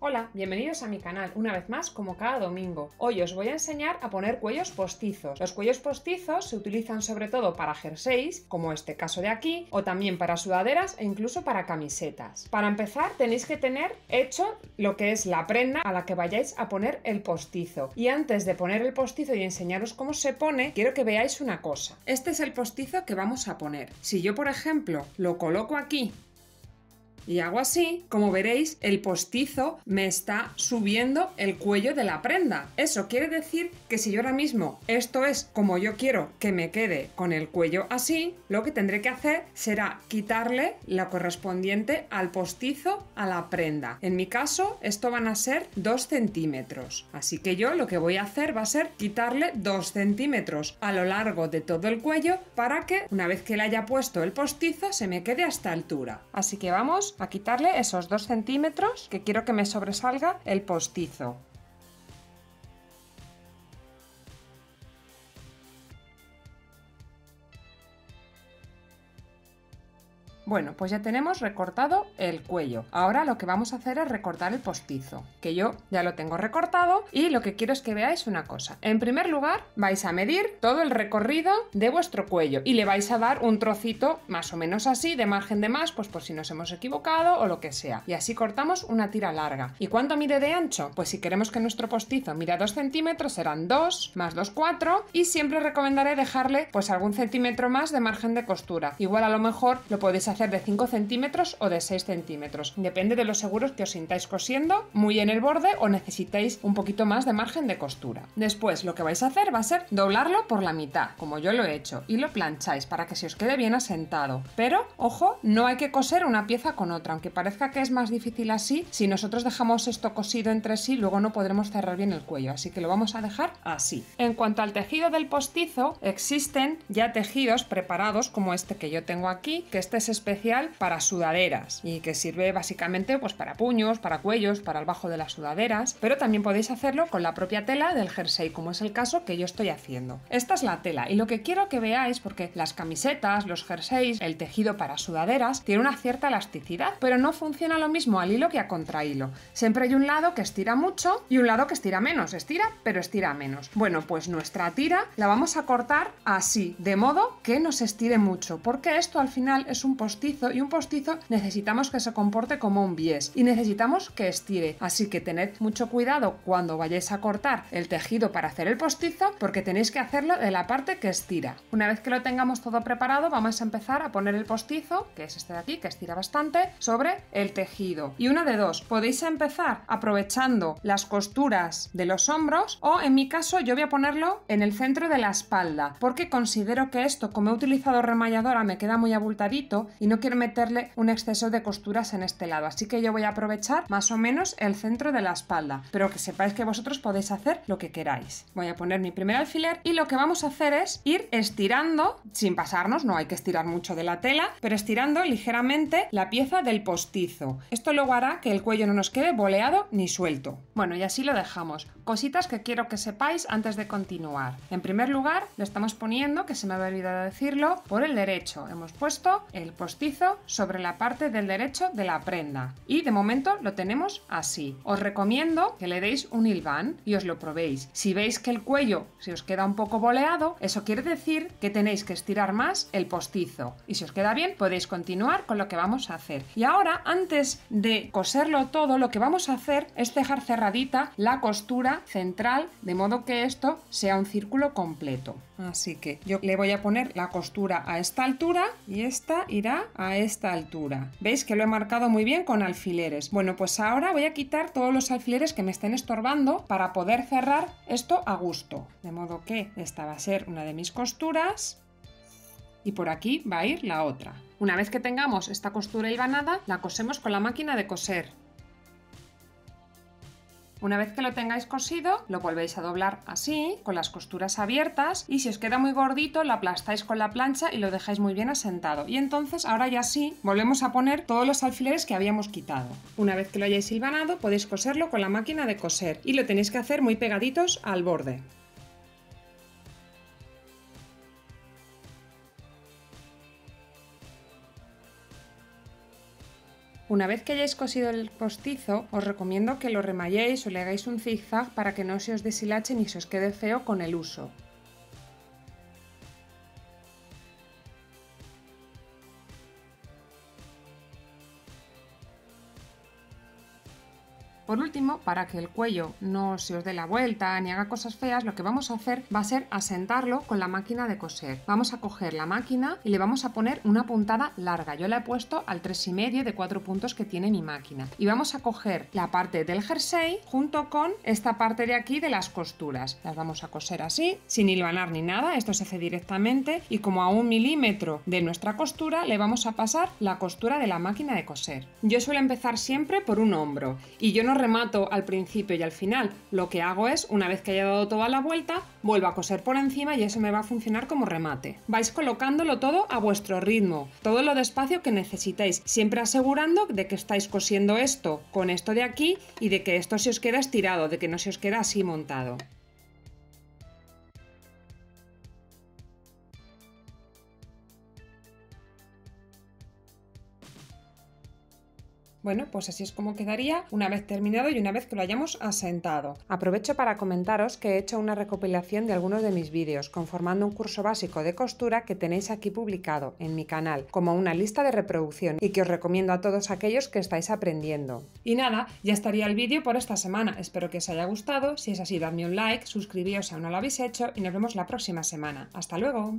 Hola, bienvenidos a mi canal, una vez más como cada domingo. Hoy os voy a enseñar a poner cuellos postizos. Los cuellos postizos se utilizan sobre todo para jerseys, como este caso de aquí, o también para sudaderas e incluso para camisetas. Para empezar tenéis que tener hecho lo que es la prenda a la que vayáis a poner el postizo. Y antes de poner el postizo y enseñaros cómo se pone, quiero que veáis una cosa. Este es el postizo que vamos a poner. Si yo, por ejemplo, lo coloco aquí y hago así, como veréis, el postizo me está subiendo el cuello de la prenda. Eso quiere decir que si yo ahora mismo esto es como yo quiero que me quede con el cuello así, lo que tendré que hacer será quitarle lo correspondiente al postizo a la prenda. En mi caso, esto van a ser 2 centímetros. Así que yo lo que voy a hacer va a ser quitarle 2 centímetros a lo largo de todo el cuello para que una vez que le haya puesto el postizo se me quede a esta altura. Así que vamos a quitarle esos 2 centímetros que quiero que me sobresalga el postizo. Bueno, pues ya tenemos recortado el cuello. Ahora lo que vamos a hacer es recortar el postizo, que yo ya lo tengo recortado y lo que quiero es que veáis una cosa. En primer lugar, vais a medir todo el recorrido de vuestro cuello y le vais a dar un trocito más o menos así, de margen de más, pues por si nos hemos equivocado o lo que sea. Y así cortamos una tira larga. ¿Y cuánto mide de ancho? Pues si queremos que nuestro postizo mida 2 centímetros, serán 2 más 2, 4, y siempre recomendaré dejarle pues algún centímetro más de margen de costura. Igual a lo mejor lo podéis hacer de 5 centímetros o de 6 centímetros. Depende de lo seguros que os sintáis cosiendo muy en el borde o necesitéis un poquito más de margen de costura. Después lo que vais a hacer va a ser doblarlo por la mitad, como yo lo he hecho, y lo plancháis para que se os quede bien asentado. Pero, ojo, no hay que coser una pieza con otra, aunque parezca que es más difícil así. Si nosotros dejamos esto cosido entre sí, luego no podremos cerrar bien el cuello, así que lo vamos a dejar así. En cuanto al tejido del postizo, existen ya tejidos preparados como este que yo tengo aquí, que este es especial para sudaderas y que sirve básicamente pues para puños, para cuellos, para el bajo de las sudaderas, pero también podéis hacerlo con la propia tela del jersey, como es el caso que yo estoy haciendo. Esta es la tela y lo que quiero que veáis, porque las camisetas, los jerseys, el tejido para sudaderas tiene una cierta elasticidad, pero no funciona lo mismo al hilo que a contrahilo. Siempre hay un lado que estira mucho y un lado que estira menos, estira pero estira menos. Bueno, pues nuestra tira la vamos a cortar así, de modo que no se estire mucho, porque esto al final es un postizo y un postizo necesitamos que se comporte como un bies y necesitamos que estire, así que tened mucho cuidado cuando vayáis a cortar el tejido para hacer el postizo, porque tenéis que hacerlo de la parte que estira. Una vez que lo tengamos todo preparado, vamos a empezar a poner el postizo, que es este de aquí, que estira bastante, sobre el tejido. Y una de dos, podéis empezar aprovechando las costuras de los hombros, o en mi caso yo voy a ponerlo en el centro de la espalda, porque considero que esto, como he utilizado remalladora, me queda muy abultadito y no quiero meterle un exceso de costuras en este lado, así que yo voy a aprovechar más o menos el centro de la espalda, pero que sepáis que vosotros podéis hacer lo que queráis. Voy a poner mi primer alfiler y lo que vamos a hacer es ir estirando, sin pasarnos, no hay que estirar mucho de la tela, pero estirando ligeramente la pieza del postizo. Esto luego hará que el cuello no nos quede boleado ni suelto. Bueno, y así lo dejamos. Cositas que quiero que sepáis antes de continuar. En primer lugar, le estamos poniendo, que se me había olvidado decirlo, por el derecho. Hemos puesto el postizo sobre la parte del derecho de la prenda y de momento lo tenemos así. Os recomiendo que le deis un hilván y os lo probéis. Si veis que el cuello se os queda un poco boleado, eso quiere decir que tenéis que estirar más el postizo, y si os queda bien podéis continuar con lo que vamos a hacer. Y ahora, antes de coserlo todo, lo que vamos a hacer es dejar cerradita la costura central, de modo que esto sea un círculo completo. Así que yo le voy a poner la costura a esta altura y esta irá a esta altura. ¿Veis que lo he marcado muy bien con alfileres? Bueno, pues ahora voy a quitar todos los alfileres que me estén estorbando para poder cerrar esto a gusto. De modo que esta va a ser una de mis costuras y por aquí va a ir la otra. Una vez que tengamos esta costura hilvanada, la cosemos con la máquina de coser. Una vez que lo tengáis cosido, lo volvéis a doblar así, con las costuras abiertas, y si os queda muy gordito, lo aplastáis con la plancha y lo dejáis muy bien asentado. Y entonces, ahora ya sí, volvemos a poner todos los alfileres que habíamos quitado. Una vez que lo hayáis hilvanado, podéis coserlo con la máquina de coser, y lo tenéis que hacer muy pegaditos al borde. Una vez que hayáis cosido el postizo, os recomiendo que lo remalléis o le hagáis un zigzag para que no se os deshilache ni se os quede feo con el uso. Por último, para que el cuello no se os dé la vuelta ni haga cosas feas, lo que vamos a hacer va a ser asentarlo con la máquina de coser. Vamos a coger la máquina y le vamos a poner una puntada larga. Yo la he puesto al 3,5 de 4 puntos que tiene mi máquina. Y vamos a coger la parte del jersey junto con esta parte de aquí de las costuras. Las vamos a coser así, sin hilvanar ni nada. Esto se hace directamente y como a 1 milímetro de nuestra costura le vamos a pasar la costura de la máquina de coser. Yo suelo empezar siempre por un hombro y yo no remato al principio y al final. Lo que hago es, una vez que haya dado toda la vuelta, vuelvo a coser por encima y eso me va a funcionar como remate. Vais colocándolo todo a vuestro ritmo, todo lo despacio que necesitéis, siempre asegurando de que estáis cosiendo esto con esto de aquí y de que esto se os queda estirado, de que no se os queda así montado. Bueno, pues así es como quedaría una vez terminado y una vez que lo hayamos asentado. Aprovecho para comentaros que he hecho una recopilación de algunos de mis vídeos, conformando un curso básico de costura que tenéis aquí publicado en mi canal, como una lista de reproducción y que os recomiendo a todos aquellos que estáis aprendiendo. Y nada, ya estaría el vídeo por esta semana. Espero que os haya gustado. Si es así, dadme un like, suscribíos si aún no lo habéis hecho y nos vemos la próxima semana. ¡Hasta luego!